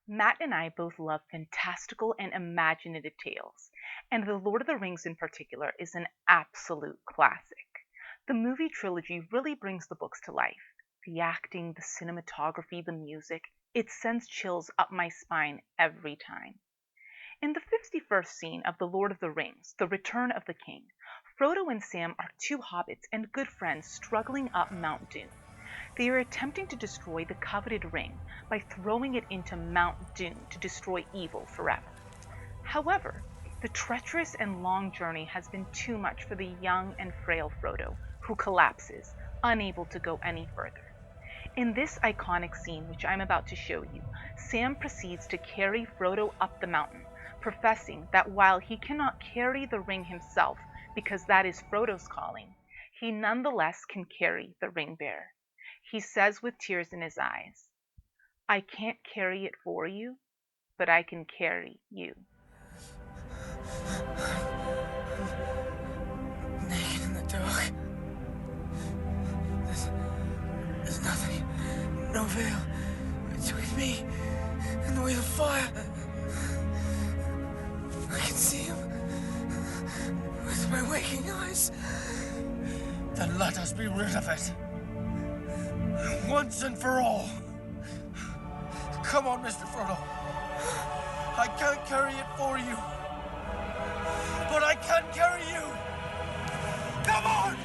Matt and I both love fantastical and imaginative tales, and The Lord of the Rings in particular is an absolute classic. The movie trilogy really brings the books to life. The acting, the cinematography, the music, it sends chills up my spine every time. In the 51st scene of The Lord of the Rings, The Return of the King, Frodo and Sam are two hobbits and good friends struggling up Mount Doom. They are attempting to destroy the coveted ring by throwing it into Mount Doom to destroy evil forever. However, the treacherous and long journey has been too much for the young and frail Frodo, who collapses, unable to go any further. In this iconic scene, which I'm about to show you, Sam proceeds to carry Frodo up the mountain, professing that while he cannot carry the ring himself because that is Frodo's calling, he nonetheless can carry the ring bearer. He says with tears in his eyes, "I can't carry it for you, but I can carry you." Naked in the dark. There's nothing, no veil between me and the wheel of fire. I can see him with my waking eyes. Then let us be rid of it. Once and for all. Come on, Mr. Frodo. I can't carry it for you, but I can carry you. Come on!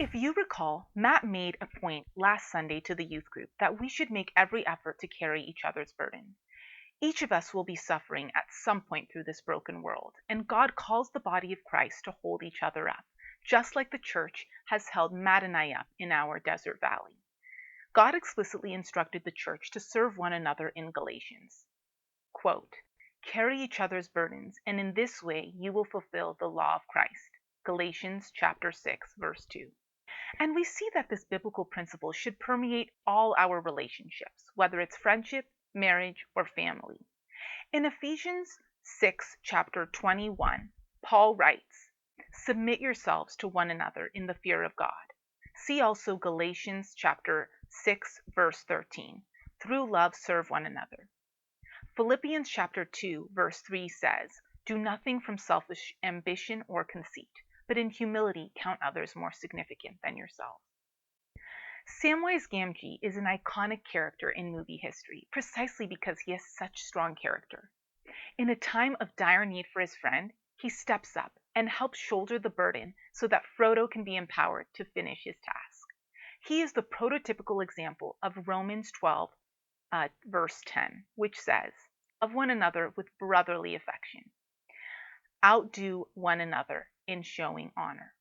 If you recall, Matt made a point last Sunday to the youth group that we should make every effort to carry each other's burden. Each of us will be suffering at some point through this broken world, and God calls the body of Christ to hold each other up, just like the church has held Matt and I up in our desert valley. God explicitly instructed the church to serve one another in Galatians. Quote, "Carry each other's burdens, and in this way you will fulfill the law of Christ." Galatians chapter 6, verse 2. And we see that this biblical principle should permeate all our relationships, whether it's friendship, marriage, or family. In Ephesians 6, chapter 21, Paul writes, "Submit yourselves to one another in the fear of God." See also Galatians chapter 6, verse 13. "Through love serve one another." Philippians chapter 2, verse 3 says, "Do nothing from selfish ambition or conceit, but in humility count others more significant than yourselves." Samwise Gamgee is an iconic character in movie history precisely because he has such strong character. In a time of dire need for his friend, he steps up and helps shoulder the burden so that Frodo can be empowered to finish his task. He is the prototypical example of Romans 12, verse 10, which says, "Of one another with brotherly affection. Outdo one another in showing honor."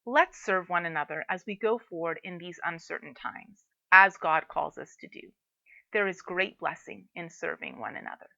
Let's serve one another as we go forward in these uncertain times, as God calls us to do. There is great blessing in serving one another.